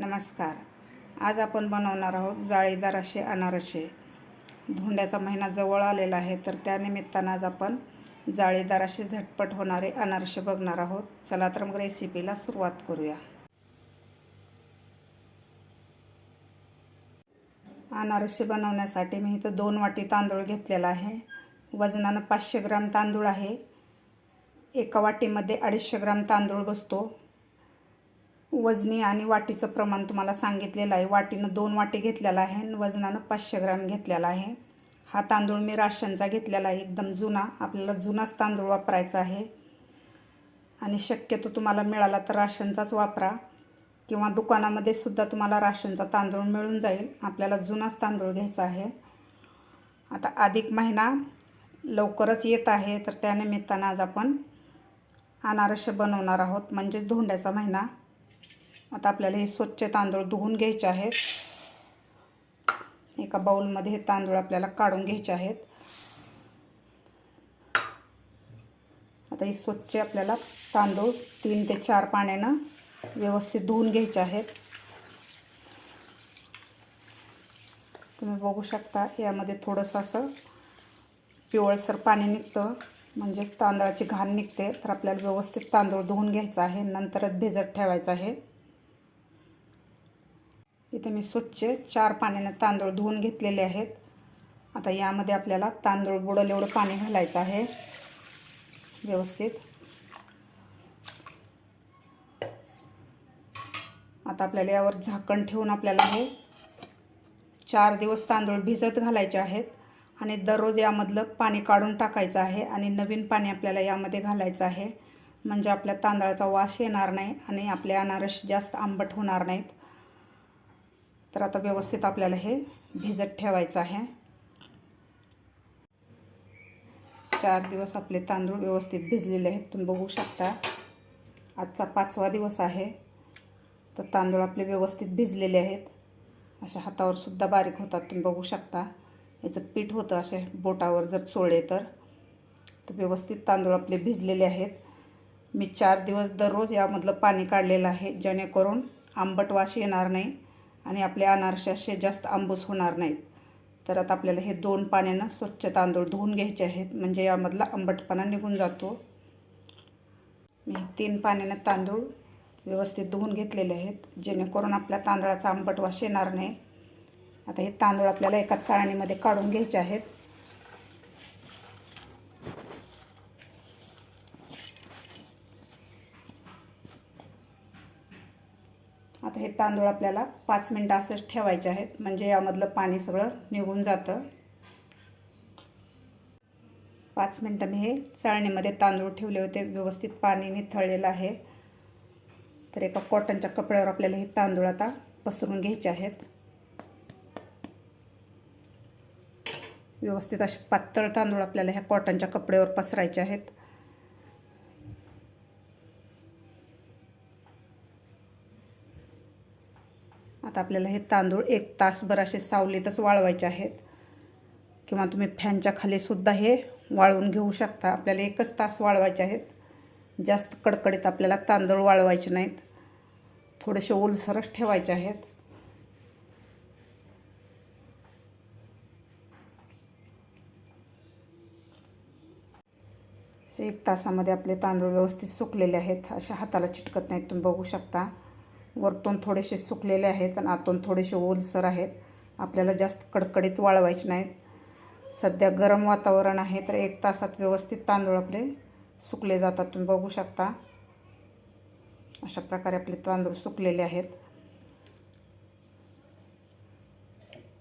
नमस्कार. आज आपण बनवणार आहोत जाळीदार असे अनारसे. धोंड्याचा महिना जवळ आलेला आहे, तर त्यानिमित्तानं आज आपण जाळीदार असे झटपट होणारे अनारसे बघणार आहोत. चला तर मग रेसिपीला सुरुवात करूया. अनारसे बनवण्यासाठी मी इथं 2 वाटी तांदूळ घेतलेला आहे. वजनानं 500 ग्राम तांदूळ आहे. एका वाटीमध्ये 250 ग्राम तांदूळ बसतो. वजनी आणि वाटीचं प्रमाण तुम्हाला सांगितलेलं आहे. वाटीनं 2 वाटी घेतलेला आहे आणि वजनानं 500 ग्राम घेतलेला आहे. हा तांदूळ मी राशनचा घेतलेला आहे, एकदम जुना. आपल्याला जुनाच तांदूळ वापरायचा आहे आणि शक्यतो तुम्हाला मिळाला तर राशनचाच वापरा किंवा दुकानामध्ये सुद्धा तुम्हाला राशनचा तांदूळ मिळून जाईल. आपल्याला जुनाच तांदूळ घ्यायचा आहे. आता अधिक महिना लवकरच येत आहे, तर त्यानिमित्तानं आज आपण अनारसे बनवणार आहोत, म्हणजे धोंड्याचा महिना. आता आपल्याला हे स्वच्छ तांदूळ धुवून घ्यायचे आहेत. एका बाउलमध्ये हे तांदूळ आपल्याला काढून घ्यायचे आहेत. आता हे स्वच्छ आपल्याला तांदूळ 3 ते 4 पाण्यानं व्यवस्थित धुवून घ्यायचे आहेत. तुम्ही बघू शकता यामध्ये थोडंसं असं पिवळसर पाणी निघतं, म्हणजे तांदळाची घाण निघते. तर आपल्याला व्यवस्थित तांदूळ धुवून घ्यायचा आहे, नंतरच भिजत ठेवायचा आहे. इथे मी स्वच्छ 4 पाण्याने तांदूळ धुवून घेतलेले आहेत. आता यामध्ये आपल्याला तांदूळ बुडेल एवढं पाणी घालायचं आहे व्यवस्थित. आता आपल्याला यावर झाकण ठेवून आपल्याला हे 4 दिवस तांदूळ भिजत घालायचे आहेत आणि दररोज यामधलं पाणी काढून टाकायचं आहे आणि नवीन पाणी आपल्याला यामध्ये घालायचं आहे, म्हणजे आपल्या तांदळाचा वास येणार नाही आणि आपले अनारसे जास्त आंबट होणार नाहीत. तर आता व्यवस्थित आपल्याला हे भिजत ठेवायचं आहे. 4 दिवस आपले तांदूळ व्यवस्थित भिजलेले आहेत. तुम्ही बघू शकता आजचा 5वा दिवस आहे. तर तांदूळ आपले व्यवस्थित भिजलेले आहेत. अशा हातावर सुद्धा बारीक होतात, तुम्ही बघू शकता. याचं पीठ होतं असे बोटावर जर चोळले तर व्यवस्थित तांदूळ आपले भिजलेले आहेत. मी 4 दिवस दररोज यामधलं पाणी काढलेलं आहे, जेणेकरून आंबट वास येणार नाही आणि आपले अनारसे असे जास्त आंबूस होणार नाहीत. तर आता आपल्याला हे 2 पाण्यानं स्वच्छ तांदूळ धुवून घ्यायचे आहेत, म्हणजे यामधला आंबटपणा निघून जातो. मी 3 पाण्यानं तांदूळ व्यवस्थित धुवून घेतलेले आहेत, जेणेकरून आपल्या तांदळाचा आंबट वास येणार नाही. आता हे तांदूळ आपल्याला एका चाळणीमध्ये काढून घ्यायचे आहेत. आता हे तांदूळ आपल्याला 5 मिनिटं असंच ठेवायचे आहेत, म्हणजे यामधलं पाणी सगळं निघून जातं. 5 मिनिटं मी हे चाळणीमध्ये तांदूळ ठेवले होते. व्यवस्थित पाणी निथळलेलं आहे. तर एका कॉटनच्या कपड्यावर आपल्याला हे तांदूळ आता पसरून घ्यायचे आहेत. व्यवस्थित असे पातळ तांदूळ आपल्याला ह्या कॉटनच्या कपड्यावर पसरायचे आहेत. आता आपल्याला हे तांदूळ 1 तासभर असे सावलीतच वाळवायचे आहेत, किंवा तुम्ही फॅनच्या खाली सुद्धा हे वाळवून घेऊ शकता. आपल्याला 1च तास वाळवायचे आहेत. जास्त कडकडीत आपल्याला तांदूळ वाळवायचे नाहीत, थोडेसे ओलसरच ठेवायचे आहेत. 1 तासामध्ये आपले तांदूळ व्यवस्थित सुकलेले आहेत. अशा हाताला चिटकत नाहीत, तुम्ही बघू शकता. वरतून थोडेसे सुकलेले आहेत आणि आतून थोडेसे ओलसर आहेत. आपल्याला जास्त कडकडीत वाळवायचे नाहीत. सध्या गरम वातावरण आहे, तर 1 तासात व्यवस्थित तांदूळ आपले सुकले जातात. तुम्ही बघू शकता अशा प्रकारे आपले तांदूळ सुकलेले आहेत.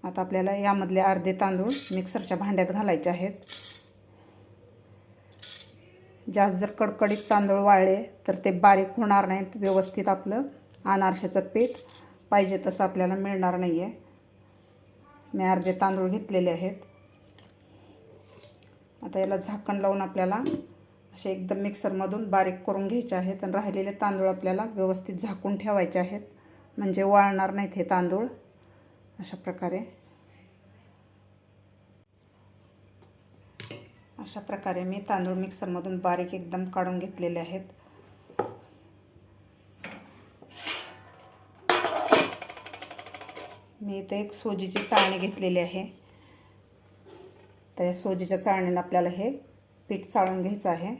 आता आपल्याला यामधले अर्धे तांदूळ मिक्सरच्या भांड्यात घालायचे आहेत. जास्त जर कडकडीत तांदूळ वाळले तर ते बारीक होणार नाहीत. व्यवस्थित आपलं अनारशाचं पीठ पाहिजे तसं आपल्याला मिळणार नाही आहे. मी अर्धे तांदूळ घेतलेले आहेत. आता याला झाकण लावून आपल्याला असे एकदम मिक्सरमधून बारीक करून घ्यायचे आहेत आणि राहिलेले तांदूळ आपल्याला व्यवस्थित झाकून ठेवायचे आहेत, म्हणजे वाळणार नाहीत हे तांदूळ. अशा प्रकारे मी तांदूळ मिक्सरमधून बारीक एकदम काढून घेतलेले आहेत. मी इथे एक सोजीची चाळणी घेतलेली आहे. तर या सोजीच्या चाळणीने आपल्याला हे पीठ चाळून घ्यायचं आहे.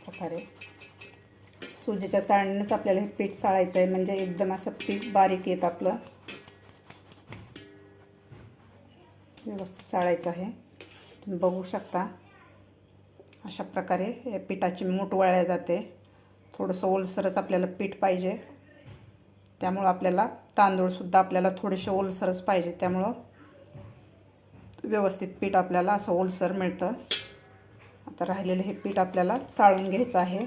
प्रकारे सोजीच्या चाळणीनेच आपल्याला हे पीठ चाळायचं आहे, म्हणजे एकदम असं पीठ बारीक येतं आपलं. व्यवस्थित चाळायचं आहे. तुम्ही बघू शकता अशा प्रकारे या पिठाची मूठ वळल्या जाते. थोडंसं ओलसरच आपल्याला पीठ पाहिजे, त्यामुळं आपल्याला तांदूळसुद्धा आपल्याला थोडेसे ओलसरच पाहिजे, त्यामुळं व्यवस्थित पीठ आपल्याला असं ओलसर मिळतं. आता राहिलेलं हे पीठ आपल्याला चाळून घ्यायचं आहे.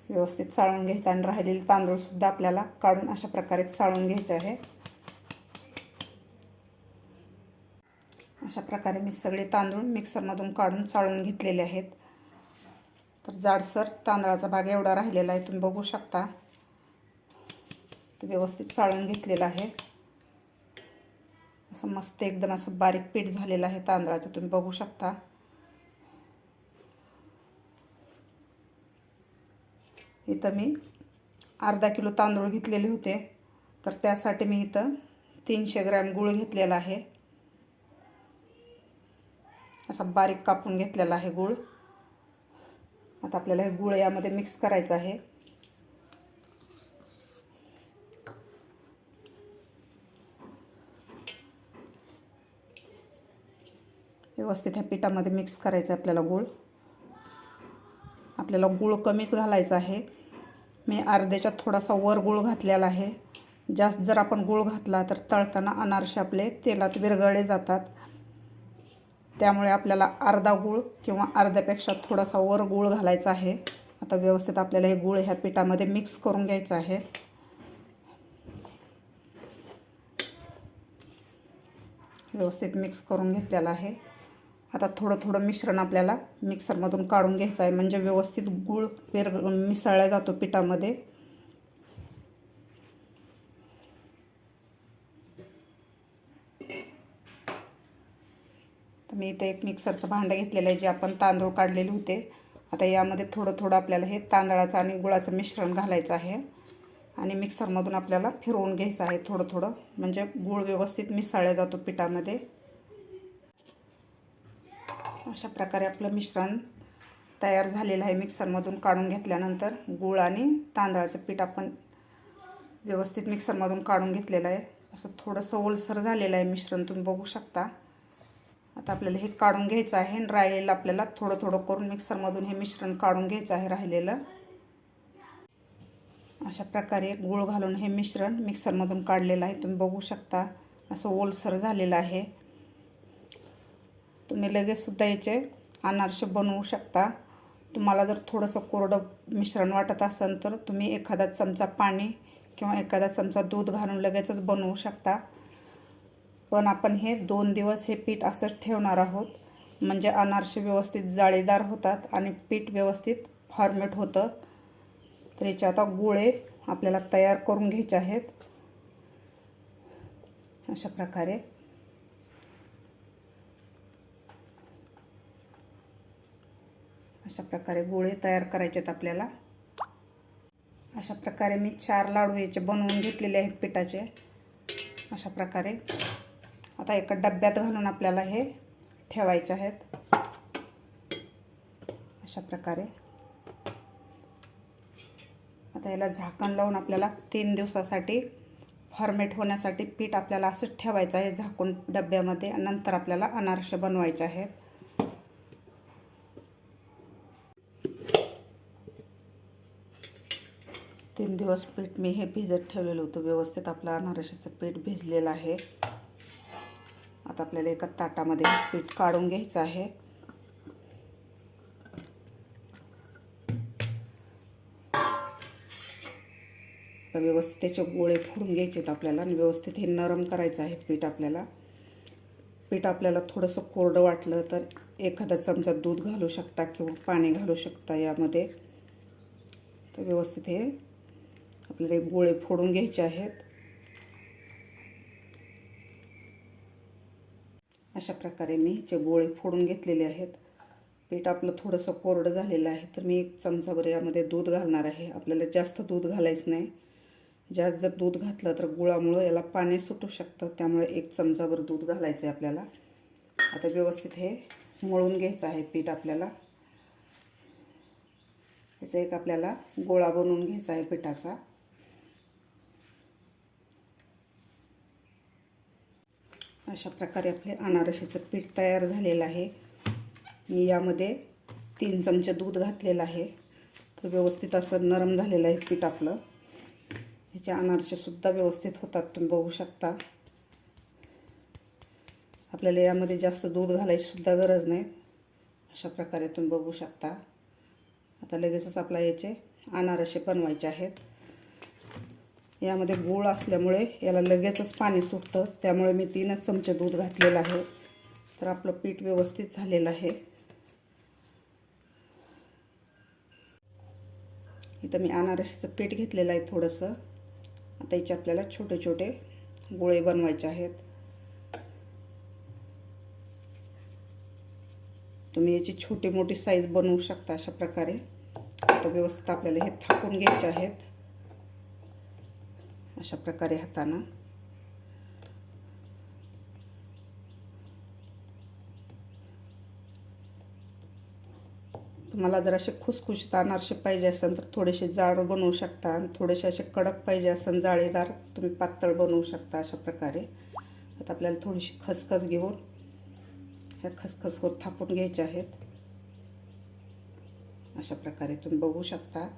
व्यवस्थित चाळून घ्यायचं आणि राहिलेले तांदूळसुद्धा आपल्याला काढून अशा प्रकारे चाळून घ्यायचे आहे. अशा प्रकारे मी सगळे तांदूळ मिक्सरमधून काढून चाळून घेतलेले आहेत. तर जाडसर तांदळाचा भाग एवढा राहिलेला आहे, तुम्ही बघू शकता. व्यवस्थित चाळून घेतलेलं आहे. असं मस्त एकदम असं बारीक पीठ झालेलं आहे तांदळाचं, तुम्ही बघू शकता. इथं मी अर्धा किलो तांदूळ घेतलेले होते, तर त्यासाठी मी इथं 300 ग्रॅम गूळ घेतलेला आहे. असा बारीक कापून घेतलेला आहे गूळ. आता आपल्याला हे गूळ यामध्ये मिक्स करायचं आहे. व्यवस्थित ह्या पिठामध्ये मिक्स करायचं आहे आपल्याला गूळ. आपल्याला गूळ कमीच घालायचा आहे. मी अर्ध्याच्या थोडासा वर गूळ घातलेला आहे. जास्त जर आपण गूळ घातला तर तळताना अनारसे आपले तेलात विरघळले जातात. त्यामुळे आपल्याला अर्धा गूळ किंवा अर्ध्यापेक्षा थोडासा वर गूळ घालायचा आहे. आता व्यवस्थित आपल्याला हे गूळ ह्या पिठामध्ये मिक्स करून घ्यायचं आहे. व्यवस्थित मिक्स करून घेतलेलं आहे. आता थोडं थोडं मिश्रण आपल्याला मिक्सरमधून काढून घ्यायचं आहे, म्हणजे व्यवस्थित गूळ मिसळला जातो पिठामध्ये. तर मी इथे एक मिक्सरचं भांडं घेतलेलं आहे, जे आपण तांदूळ काढलेले होते. आता यामध्ये थोडं थोडं आपल्याला हे तांदळाचं आणि गुळाचं मिश्रण घालायचं आहे आणि मिक्सरमधून आपल्याला फिरवून घ्यायचं आहे थोडं थोडं, म्हणजे गूळ व्यवस्थित मिसळला जातो पिठामध्ये. अशा प्रकारे आपलं मिश्रण तयार झालेलं आहे. मिक्सरमधून काढून घेतल्यानंतर गूळ आणि तांदळाचं पीठ आपण व्यवस्थित मिक्सरमधून काढून घेतलेलं आहे. असं थोडंसं ओलसर झालेलं आहे मिश्रण, तुम्ही बघू शकता. आता आपल्याला हे काढून घ्यायचं आहे आणि राहिलेलं आपल्याला थोडं थोडं करून मिक्सरमधून हे मिश्रण काढून घ्यायचं आहे राहिलेलं. अशा प्रकारे गूळ घालून हे मिश्रण मिक्सरमधून काढलेलं आहे, तुम्ही बघू शकता. असं ओलसर झालेलं आहे. तुम्ही लगेचसुद्धा याचे अनारसे बनवू शकता. तुम्हाला जर थोडंसं कोरडं मिश्रण वाटत असेल तर तुम्ही एखादा चमचा पाणी किंवा एखादा चमचा दूध घालून लगेचच बनवू शकता. पण आपण हे 2 दिवस हे पीठ असंच ठेवणार आहोत, म्हणजे अनारसे व्यवस्थित जाळीदार होतात आणि पीठ व्यवस्थित फॉर्मेट होतं. तर याचे आता गोळे आपल्याला तयार करून घ्यायचे आहेत. अशा प्रकारे गोळे तयार करायचे आहेत आपल्याला. अशा प्रकारे मी 4 लाडू याचे बनवून घेतलेले आहेत पिठाचे. अशा प्रकारे आता एका डब्यात घालून आपल्याला हे ठेवायचे आहेत. अशा प्रकारे आता याला झाकण लावून आपल्याला 3 दिवसासाठी फॉर्मेट होण्यासाठी पीठ आपल्याला असंच ठेवायचं आहे झाकून डब्यामध्ये. नंतर आपल्याला अनारसे बनवायचे आहेत. तीन दिवस पीठ मी हे भिजत ठेवलेलं होतं. व्यवस्थित आपलं अनारशाचं पीठ भिजलेलं आहे. आता आपल्याला एका ताटामध्ये पीठ काढून घ्यायचं आहे. तर व्यवस्थित त्याचे गोळे फोडून घ्यायचे आहेत आपल्याला आणि व्यवस्थित हे नरम करायचं आहे पीठ आपल्याला. पीठ आपल्याला थोडंसं कोरडं वाटलं तर एखादा चमचा दूध घालू शकता किंवा पाणी घालू शकता यामध्ये. तर व्यवस्थित हे आपल्याला गोळे फोडून घ्यायचे आहेत. अशा प्रकारे मी ह्याचे गोळे फोडून घेतलेले आहेत. पीठ आपलं थोडंसं कोरडं झालेलं आहे, तर मी 1 चमचाभर यामध्ये दूध घालणार आहे. आपल्याला जास्त दूध घालायचं नाही. जास्त जर दूध घातलं तर गुळामुळं याला पाणी सुटू शकतं, त्यामुळे 1 चमचाभर दूध घालायचं आहे आपल्याला. आता व्यवस्थित हे मळून घ्यायचं आहे पीठ आपल्याला. याचा एक आपल्याला गोळा बनवून घ्यायचा आहे पिठाचा. अशा प्रकारे आपले अनारशीचं पीठ तयार झालेलं आहे. मी यामध्ये 3 चमचे दूध घातलेलं आहे, तर व्यवस्थित असं नरम झालेलं आहे पीठ आपलं. ह्याचे अनारसेसुद्धा व्यवस्थित होतात, तुम्ही बघू शकता. आपल्याला यामध्ये जास्त दूध घालायची सुद्धा गरज नाही. अशा प्रकारे तुम्ही बघू शकता. आता लगेचच आपला याचे अनारसे बनवायचे आहेत. यामध्ये गूळ असल्यामुळे याला लगेचच पाणी सुटतं, त्यामुळे मी 3च चमचे दूध घातलेलं आहे. तर आपलं पीठ व्यवस्थित झालेलं आहे. इथं मी अनारसेचं पीठ घेतलेलं आहे थोडंसं. आता याचे आपल्याला छोटे छोटे गोळे बनवायचे आहेत. तुम्ही याची छोटी मोठी साईज बनवू शकता अशा प्रकारे. आता व्यवस्थित आपल्याला हे थापून घ्यायचे आहेत अशा प्रकारे हाताने. तुम्हाला जर असे खुसखुशीत अनारसे पाहिजे असेल तर थोडेसे जाड बनवू शकता, आणि थोडेसे असे कडक पाहिजे असेल जाळीदार तुम्ही पातळ बनवू शकता अशा प्रकारे. आता आपल्याला थोडीशी खसखस घेऊन ह्या खसखसवर थापून घ्यायचे आहेत अशा प्रकारे तुम्ही बघू शकता.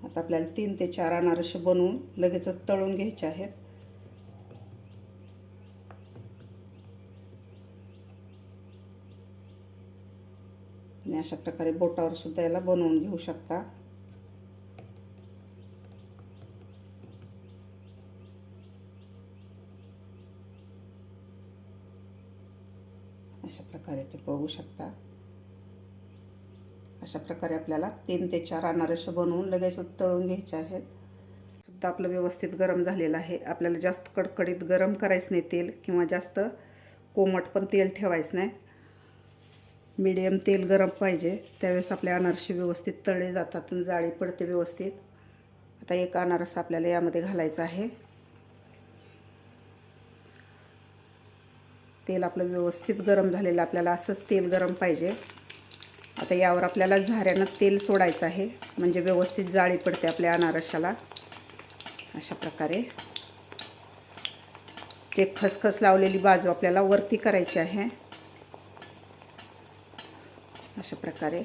आता आपल्याला 3 ते 4 अनारसे बनवून लगेचच तळून घ्यायचे आहेत. आणि अशा प्रकारे बोटावर सुद्धा याला बनवून घेऊ शकता. अशा प्रकारे ते बघू शकता. अशा प्रकारे आपल्याला 3 ते 4 अनारसे बनवून लगेच तळून घ्यायचे आहेत. सुद्धा आपलं व्यवस्थित गरम झालेलं आहे. आपल्याला जास्त कडकडीत गरम करायचं नाही तेल, किंवा जास्त कोमट पण तेल ठेवायचं नाही. मीडियम तेल गरम पाहिजे, त्यावेळेस आपले अनारसे व्यवस्थित तळले जातात आणि जाळी पडते व्यवस्थित. आता एक अनारसा आपल्याला यामध्ये घालायचा आहे. तेल आपलं व्यवस्थित गरम झालेलं, आपल्याला असंच तेल गरम पाहिजे. आता यावर आपल्याला झाऱ्यानं तेल सोडायचं आहे, म्हणजे व्यवस्थित जाळी पडते आपल्या अनारशाला. अशा प्रकारे जे खसखस लावलेली बाजू आपल्याला वरती करायची आहे. अशा प्रकारे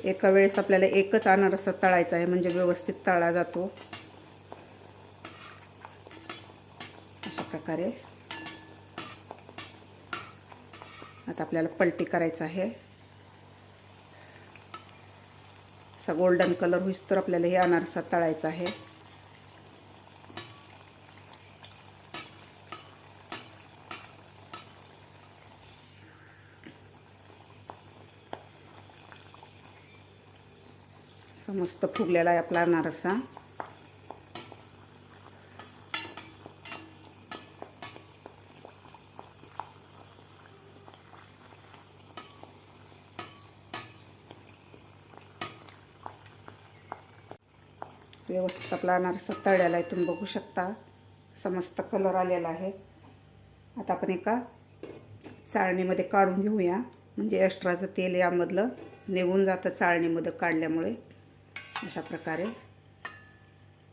एका वेळेस आपल्याला एकच अनारसा तळायचा आहे, म्हणजे व्यवस्थित तळला जातो. अशा प्रकारे आता आपल्याला पलटी करायचं आहे. असा गोल्डन कलर होईस तर आपल्याला हे अनारसा तळायचा आहे. मस्त फुगलेला आहे आपला अनारसा. व्यवस्थित आपला अनारसा तळलेला आहे, तुम्ही बघू शकता. असा मस्त कलर आलेला आहे. आता आपण एका चाळणीमध्ये काढून घेऊया, म्हणजे एक्स्ट्राचं तेल यामधलं निघून जातं चाळणीमध्ये काढल्यामुळे. अशा प्रकारे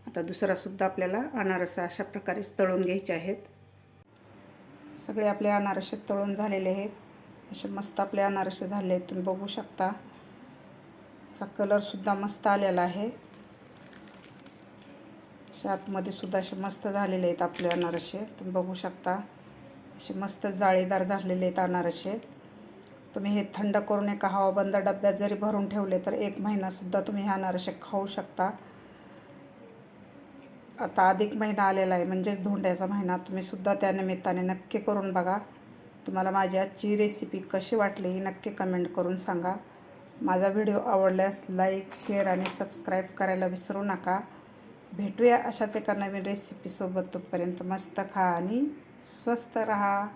आता दुसरासुद्धा आपल्याला अनारसा अशा प्रकारे तळून घ्यायचे आहेत. सगळे आपले अनारसे तळून झालेले आहेत. असे मस्त आपले अनारसे झाले आहेत, तुम्ही बघू शकता. असा कलरसुद्धा मस्त आलेला आहे. असे आतमध्ये सुद्धा असे मस्त झालेले आहेत आपले अनारसे, तुम्ही बघू शकता. असे मस्त जाळीदार झालेले आहेत अनारसे. तुम्ही हे थंड करून एका हवाबंद डब्यात जरी भरून ठेवले तर 1 महिनासुद्धा तुम्ही हे अनारसे खाऊ शकता. आता अधिक महिना आलेला आहे, म्हणजेच धोंड्याचा महिना. तुम्ही सुद्धा त्या निमित्ताने नक्की करून बघा. तुम्हाला माझी आजची रेसिपी कशी वाटली नक्की कमेंट करून सांगा. माझा व्हिडिओ आवडल्यास लाईक, शेअर आणि सबस्क्राईब करायला विसरू नका. भेटूया अशाच एका नवीन रेसिपीसोबत. तोपर्यंत मस्त खा आणि स्वस्त रहा.